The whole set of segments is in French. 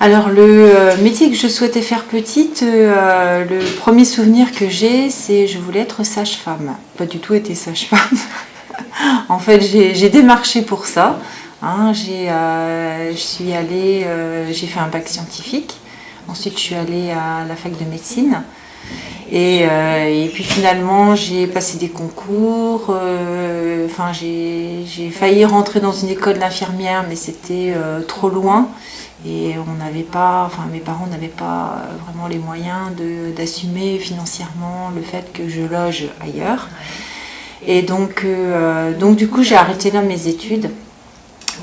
Alors le métier que je souhaitais faire petite, le premier souvenir que c'est je voulais être sage-femme. Pas du tout été sage-femme. En fait, j'ai démarché pour ça. Hein, j'ai fait un bac scientifique. Ensuite, je suis allée à la fac de médecine. Et puis finalement, j'ai passé des concours. J'ai failli rentrer dans une école d'infirmière, mais c'était trop loin. Et mes parents n'avaient pas vraiment les moyens d'assumer financièrement le fait que je loge ailleurs. Et donc du coup, j'ai arrêté là mes études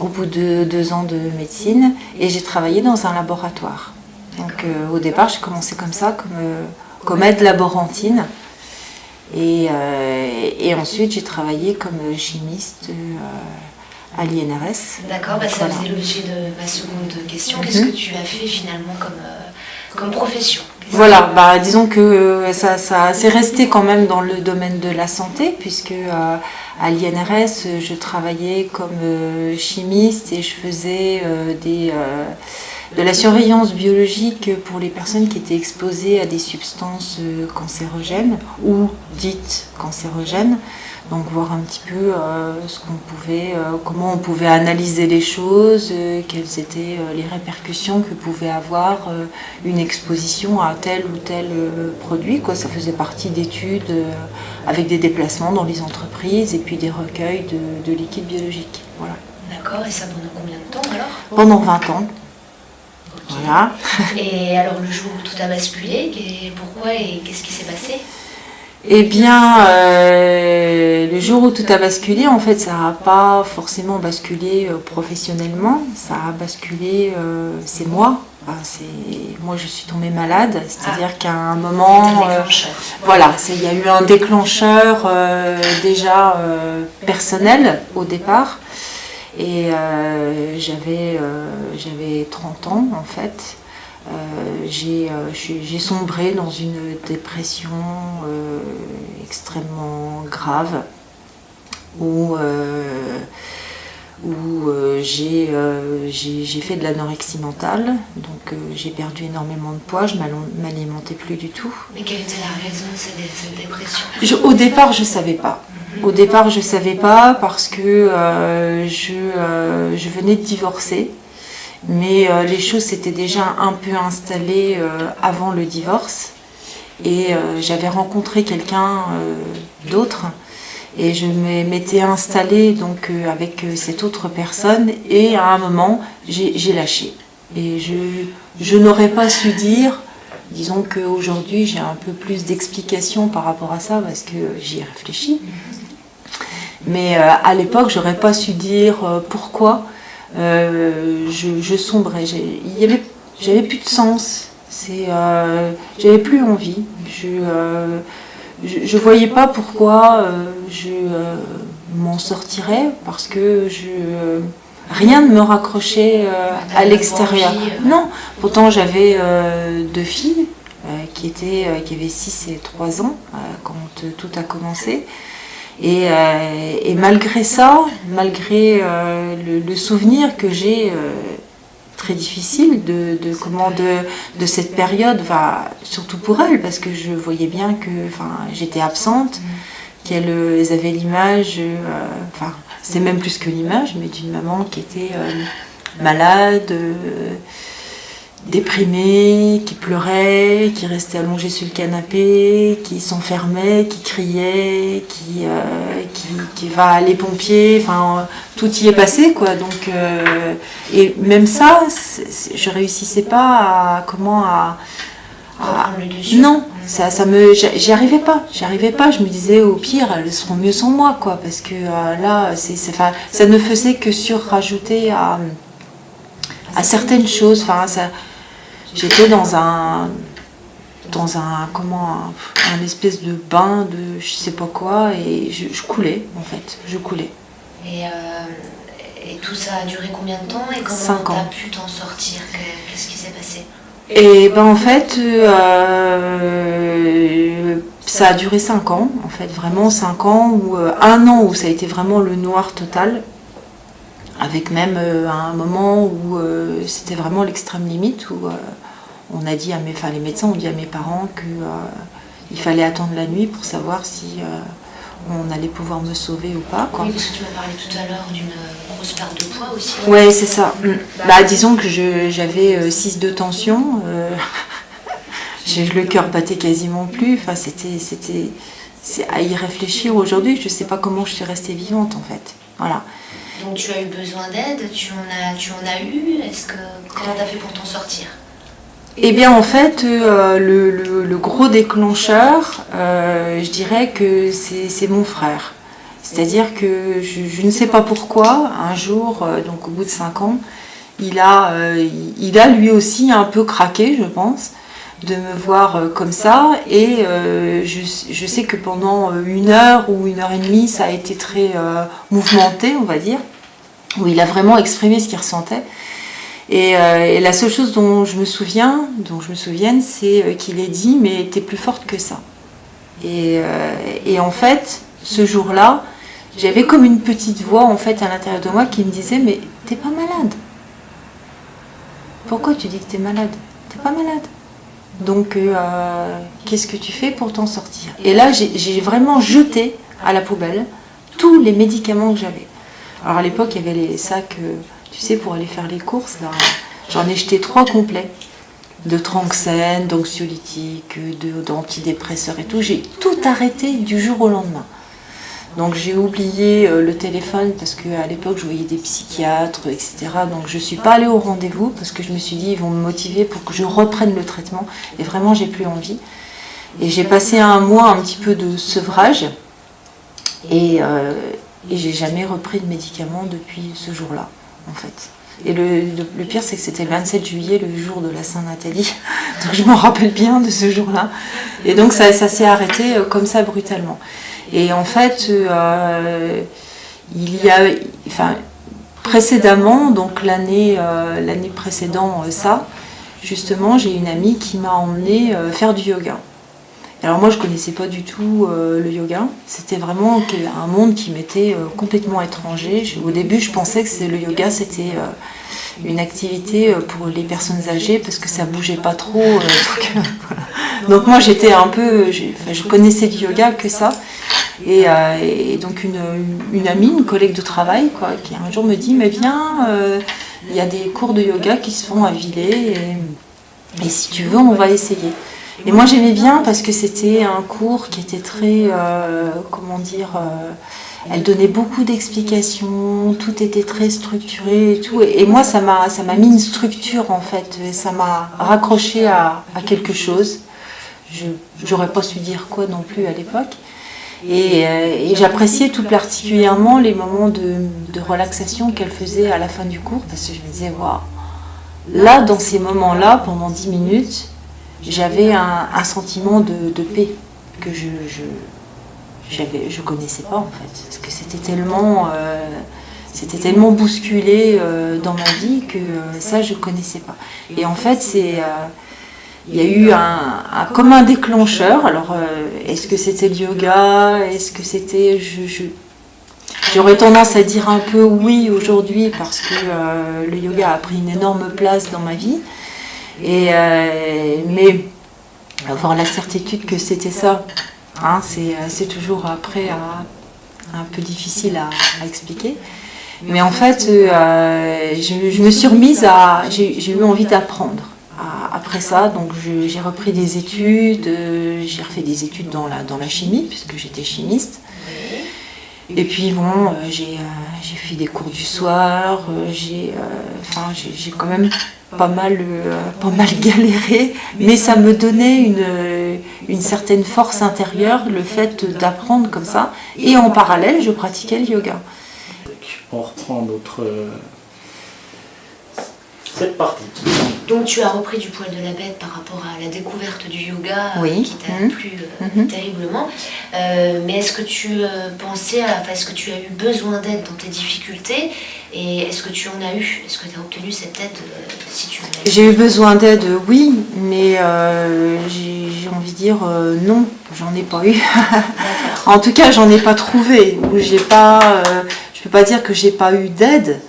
au bout de 2 ans de médecine et j'ai travaillé dans un laboratoire. Donc au départ, j'ai commencé comme ça, comme aide-laborantine. Et ensuite, j'ai travaillé comme chimiste à l'INRS. D'accord, ça faisait l'objet de ma seconde question. Qu'est-ce que tu as fait finalement comme profession? Voilà, disons que ça c'est resté quand même dans le domaine de la santé, puisque à l'INRS, je travaillais comme chimiste et je faisais de la surveillance biologique pour les personnes qui étaient exposées à des substances cancérogènes ou dites cancérogènes. Donc voir un petit peu comment on pouvait analyser les choses, quelles étaient les répercussions que pouvait avoir une exposition à tel ou tel produit. Ça faisait partie d'études avec des déplacements dans les entreprises et puis des recueils de liquides biologiques. Voilà. D'accord, et ça pendant combien de temps alors? Pendant 20 ans. Okay. Voilà. Et alors le jour où tout a basculé, pourquoi et qu'est-ce qui s'est passé? Eh bien, le jour où tout a basculé, en fait, ça n'a pas forcément basculé professionnellement, ça a basculé, c'est moi. Moi, je suis tombée malade, c'est-à-dire qu'à un moment, il y a eu un déclencheur déjà personnel au départ. Et j'avais 30 ans, en fait. J'ai sombré dans une dépression extrêmement grave où j'ai fait de l'anorexie mentale, donc j'ai perdu énormément de poids, je m'alimentais plus du tout. Mais quelle était la raison de cette dépression? Au départ, je savais pas. Au départ, je savais pas parce que je venais de divorcer. Mais les choses s'étaient déjà un peu installées avant le divorce et j'avais rencontré quelqu'un d'autre et je m'étais installée donc avec cette autre personne et à un moment j'ai lâché et je n'aurais pas su dire, disons qu'aujourd'hui j'ai un peu plus d'explications par rapport à ça parce que j'y ai réfléchi, mais à l'époque j'aurais pas su dire pourquoi. Je sombrais, j'avais plus de sens, j'avais plus envie, je voyais pas pourquoi je m'en sortirais parce que rien ne me raccrochait à l'extérieur. Non, pourtant j'avais 2 filles qui avaient 6 et 3 ans quand tout a commencé. Et malgré ça, malgré le souvenir que j'ai très difficile de cette période, surtout pour elles, parce que je voyais bien que j'étais absente, qu'elles avaient l'image, c'est même plus que l'image, mais d'une maman qui était malade, déprimée, qui pleurait, qui restait allongée sur le canapé, qui s'enfermait, qui criait, qui va les pompiers, tout y est passé quoi. Donc et même ça, je réussissais pas non, j'y arrivais pas. Je me disais au pire elles seront mieux sans moi quoi, parce que là ça ne faisait que surrajouter à certaines choses. J'étais dans un espèce de bain de je sais pas quoi et je coulais en fait, je coulais. Et tout ça a duré combien de temps et comment 5 ans. Tu as pu t'en sortir? Qu'est-ce qui s'est passé? Et en fait ça a duré 5 ans, en fait vraiment 5 ans, ou 1 an où ça a été vraiment le noir total. avec même un moment où c'était vraiment l'extrême limite, où on a dit les médecins ont dit à mes parents qu'il fallait attendre la nuit pour savoir si on allait pouvoir me sauver ou pas, quoi. Oui, parce que tu m'as parlé tout à l'heure d'une grosse perte de poids aussi. Ouais, c'est ça. Disons que j'avais 6 de tension, le cœur battait quasiment plus, enfin, c'est à y réfléchir aujourd'hui, je ne sais pas comment je suis restée vivante en fait. Voilà. Donc tu as eu besoin d'aide, tu en as eu, comment tu as fait pour t'en sortir? Eh bien en fait, le gros déclencheur, je dirais que c'est mon frère. C'est-à-dire que je ne sais pas pourquoi, un jour, donc au bout de 5 ans, il a lui aussi un peu craqué, je pense, de me voir comme ça. Et je sais que pendant 1 heure ou 1 heure et demie, ça a été très mouvementé, on va dire, où il a vraiment exprimé ce qu'il ressentait. Et la seule chose dont je me souvienne, c'est qu'il ait dit « mais t'es plus forte que ça ». Et en fait, ce jour-là, j'avais comme une petite voix en fait à l'intérieur de moi qui me disait « mais t'es pas malade. Pourquoi tu dis que t'es malade? T'es pas malade. Donc qu'est-ce que tu fais pour t'en sortir ?» Et là, j'ai vraiment jeté à la poubelle tous les médicaments que j'avais. Alors à l'époque, il y avait les sacs... tu sais, pour aller faire les courses, là, j'en ai jeté 3 complets de Tranxène, d'anxiolytiques, d'antidépresseurs et tout. J'ai tout arrêté du jour au lendemain. Donc j'ai oublié le téléphone parce qu'à l'époque je voyais des psychiatres, etc. Donc je ne suis pas allée au rendez-vous parce que je me suis dit ils vont me motiver pour que je reprenne le traitement. Et vraiment j'ai plus envie. Et j'ai passé 1 mois un petit peu de sevrage et j'ai jamais repris de médicaments depuis ce jour-là. En fait. Et le pire, c'est que c'était le 27 juillet, le jour de la Saint-Nathalie. Donc je me rappelle bien de ce jour-là. Et donc ça s'est arrêté comme ça brutalement. Et en fait, précédemment, donc l'année précédant ça, justement, j'ai une amie qui m'a emmenée faire du yoga. Alors moi je ne connaissais pas du tout le yoga, c'était vraiment un monde qui m'était complètement étranger. Au début je pensais que le yoga c'était une activité pour les personnes âgées parce que ça bougeait pas trop. Voilà. Donc moi j'étais un peu, je connaissais du yoga que ça. Et donc une amie, une collègue de travail quoi, qui un jour me dit mais viens, il y a des cours de yoga qui se font à Villers et si tu veux on va essayer. Et moi j'aimais bien parce que c'était un cours qui était très, elle donnait beaucoup d'explications, tout était très structuré et tout. Et moi ça m'a mis une structure en fait, ça m'a raccroché à quelque chose. J'aurais pas su dire quoi non plus à l'époque. Et j'appréciais tout particulièrement les moments de relaxation qu'elle faisait à la fin du cours parce que je me disais, waouh, là dans ces moments-là, pendant 10 minutes, j'avais un sentiment de paix que je connaissais pas en fait, parce que c'était tellement bousculé dans ma vie que ça je connaissais pas. Et en fait il y a eu comme un déclencheur. Alors est-ce que c'était le yoga, est-ce que c'était j'aurais tendance à dire un peu oui aujourd'hui parce que le yoga a pris une énorme place dans ma vie. Mais avoir la certitude que c'était ça, hein, c'est toujours après un peu difficile à expliquer. Mais en fait, je me suis remise j'ai eu envie d'apprendre. Après ça, donc j'ai repris des études, j'ai refait des études dans la chimie, puisque j'étais chimiste. Et puis bon, j'ai fait des cours du soir, j'ai quand même pas mal galéré, mais ça me donnait une certaine force intérieure, le fait d'apprendre comme ça. Et en parallèle, je pratiquais le yoga. On reprend cette partie. Donc tu as repris du poil de la bête par rapport à la découverte du yoga qui t'a plu terriblement. Mais est-ce que tu pensais, est-ce que tu as eu besoin d'aide dans tes difficultés et est-ce que tu en as eu? Est-ce que tu as obtenu cette aide si tu en as eu? J'ai eu besoin d'aide, oui, mais j'ai envie de dire non, j'en ai pas eu. En tout cas, j'en ai pas trouvé. Je peux pas dire que j'ai pas eu d'aide.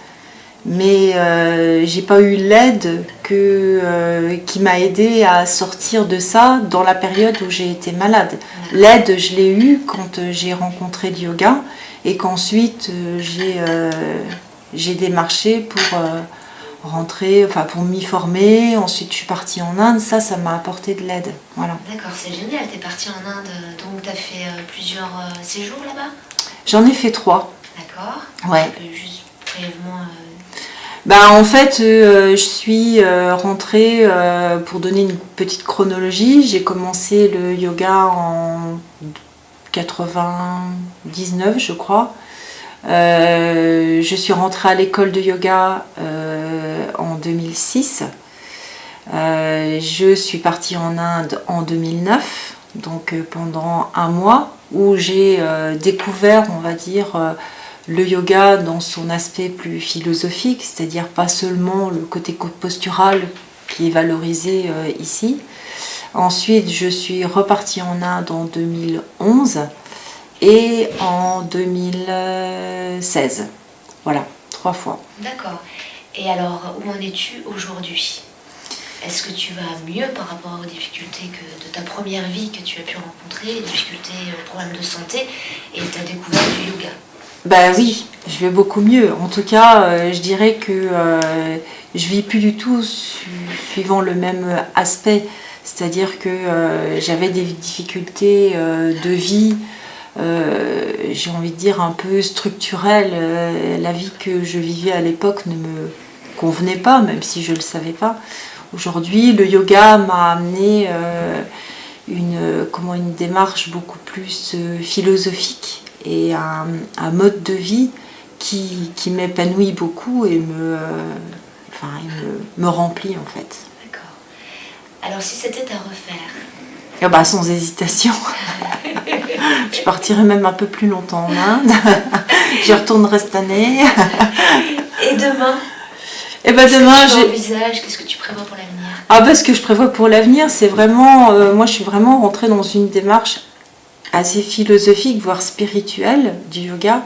Mais j'ai pas eu l'aide qui m'a aidée à sortir de ça dans la période où j'ai été malade. L'aide, je l'ai eue quand j'ai rencontré le yoga et qu'ensuite j'ai démarché pour rentrer, enfin pour m'y former. Ensuite, je suis partie en Inde. Ça m'a apporté de l'aide. Voilà. D'accord, c'est génial. Tu es partie en Inde, donc tu as fait plusieurs séjours là-bas? J'en ai fait 3. D'accord. Ouais. Tu peux juste brièvement... En fait, je suis rentrée, pour donner une petite chronologie, j'ai commencé le yoga en 99, je crois. Je suis rentrée à l'école de yoga en 2006. Je suis partie en Inde en 2009, donc pendant un mois, où j'ai découvert, on va dire, le yoga dans son aspect plus philosophique, c'est-à-dire pas seulement le côté postural qui est valorisé ici. Ensuite, je suis repartie en Inde en 2011 et en 2016. Voilà, 3 fois. D'accord. Et alors, où en es-tu aujourd'hui? Est-ce que tu vas mieux par rapport aux difficultés de ta première vie que tu as pu rencontrer, les difficultés, problèmes de santé, et tu as découvert du yoga? Oui, je vais beaucoup mieux. En tout cas, je dirais que je vis plus du tout suivant le même aspect. C'est-à-dire que j'avais des difficultés de vie, j'ai envie de dire un peu structurelles. La vie que je vivais à l'époque ne me convenait pas, même si je ne le savais pas. Aujourd'hui, le yoga m'a amené une démarche beaucoup plus philosophique et un mode de vie qui m'épanouit beaucoup et me remplit en fait. D'accord. Alors si c'était à refaire? Sans hésitation. Je partirai même un peu plus longtemps en Inde. J'y retournerai cette année. Et demain? Demain, qu'est-ce que tu prévois pour l'avenir? Ce que je prévois pour l'avenir, c'est vraiment... moi, je suis vraiment rentrée dans une démarche assez philosophique, voire spirituelle du yoga.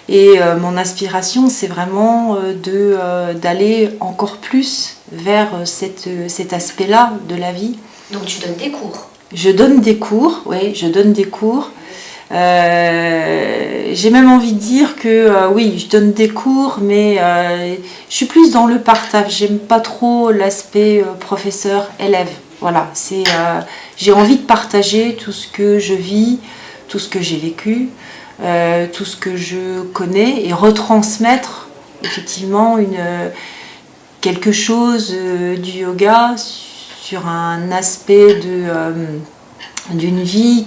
Et mon aspiration, c'est vraiment d'aller encore plus vers cet aspect-là de la vie. Donc tu donnes des cours? Je donne des cours, oui, je donne des cours. J'ai même envie de dire que oui, je donne des cours, mais je suis plus dans le partage. J'aime pas trop l'aspect professeur-élève. Voilà, j'ai envie de partager tout ce que je vis, tout ce que j'ai vécu, tout ce que je connais et retransmettre effectivement quelque chose du yoga sur un aspect d'une vie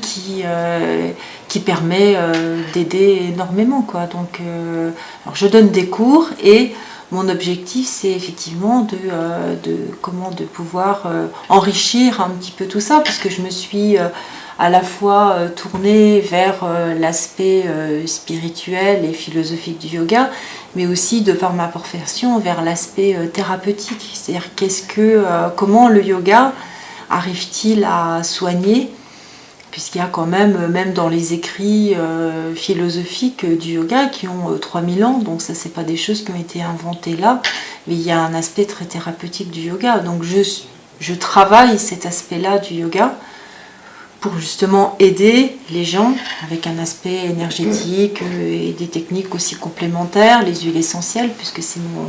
qui permet d'aider énormément, quoi. Donc, alors je donne des cours et mon objectif, c'est effectivement de pouvoir enrichir un petit peu tout ça, parce que je me suis à la fois tournée vers l'aspect spirituel et philosophique du yoga, mais aussi de par ma profession vers l'aspect thérapeutique. C'est-à-dire comment le yoga arrive-t-il à soigner, puisqu'il y a quand même dans les écrits philosophiques du yoga qui ont 3000 ans, donc ça c'est pas des choses qui ont été inventées là, mais il y a un aspect très thérapeutique du yoga. Donc je travaille cet aspect-là du yoga pour justement aider les gens avec un aspect énergétique et des techniques aussi complémentaires, les huiles essentielles, puisque c'est mon...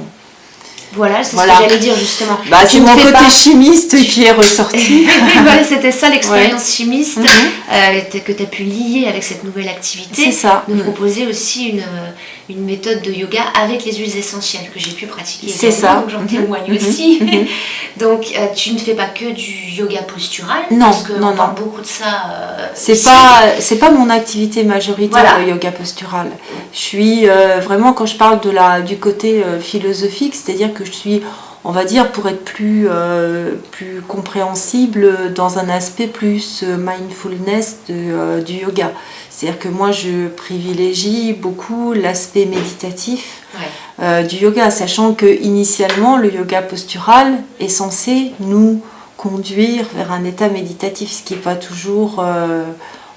Voilà, c'est ce que j'allais dire justement. C'est mon côté chimiste qui est ressorti. Voilà, c'était ça l'expérience chimiste que tu as pu lier avec cette nouvelle activité. C'est ça. Nous proposer aussi une méthode de yoga avec les huiles essentielles que j'ai pu pratiquer. C'est ça. Donc j'en témoigne aussi. Donc tu ne fais pas que du yoga postural. Non, parce qu'on parle beaucoup de ça. C'est pas mon activité majoritaire, voilà. Le yoga postural. Je suis vraiment, quand je parle du côté philosophique, c'est-à-dire que je suis, on va dire, pour être plus compréhensible, dans un aspect plus mindfulness du yoga. C'est-à-dire que moi, je privilégie beaucoup l'aspect méditatif du yoga, sachant que initialement, le yoga postural est censé nous conduire vers un état méditatif, ce qui n'est pas toujours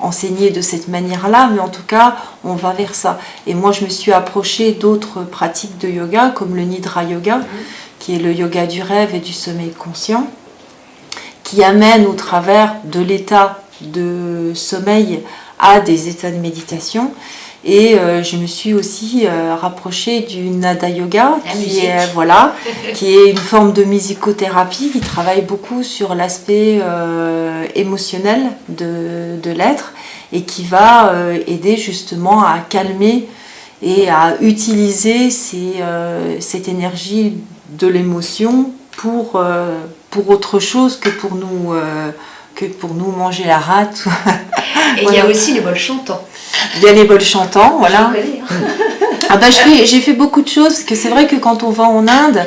enseigner de cette manière-là, mais en tout cas, on va vers ça. Et moi, je me suis approchée d'autres pratiques de yoga, comme le Nidra Yoga, qui est le yoga du rêve et du sommeil conscient, qui amène au travers de l'état de sommeil à des états de méditation. Et je me suis aussi rapprochée du Nada Yoga, qui est une forme de musicothérapie qui travaille beaucoup sur l'aspect émotionnel de l'être et qui va aider justement à calmer et à utiliser cette énergie de l'émotion pour autre chose que pour nous manger la rate. Et il y a aussi les bols chantants. Il y a les bols chantants, voilà. Je connais, j'ai fait beaucoup de choses, parce que c'est vrai que quand on va en Inde,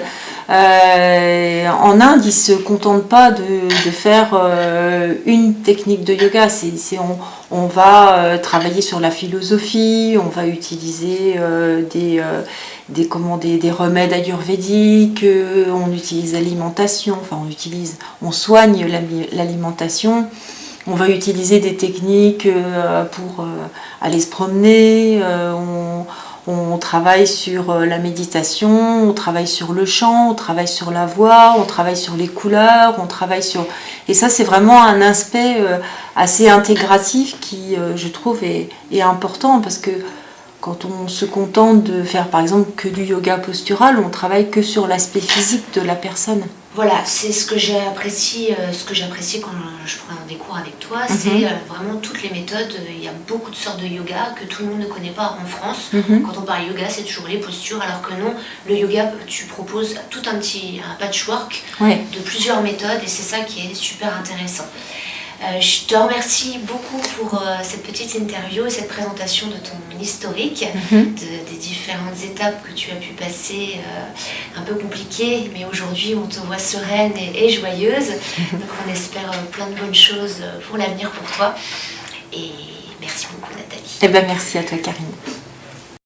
ils se contentent pas de faire une technique de yoga. On va travailler sur la philosophie, on va utiliser des remèdes ayurvédiques, on utilise l'alimentation, on soigne l'alimentation. On va utiliser des techniques pour aller se promener, on travaille sur la méditation, on travaille sur le chant, on travaille sur la voix, on travaille sur les couleurs, Et ça, c'est vraiment un aspect assez intégratif qui, je trouve, est important, parce que quand on se contente de faire, par exemple, que du yoga postural, on travaille que sur l'aspect physique de la personne. Voilà, c'est ce que j'apprécie quand je prends des cours avec toi, c'est vraiment toutes les méthodes. Il y a beaucoup de sortes de yoga que tout le monde ne connaît pas en France. Quand on parle yoga, c'est toujours les postures, alors que non, le yoga, tu proposes tout un patchwork de plusieurs méthodes, et c'est ça qui est super intéressant. Je te remercie beaucoup pour cette petite interview et cette présentation de ton historique, des différentes étapes que tu as pu passer, un peu compliquées, mais aujourd'hui on te voit sereine et joyeuse. Donc on espère plein de bonnes choses pour l'avenir pour toi. Et merci beaucoup, Nathalie. Merci à toi, Karine.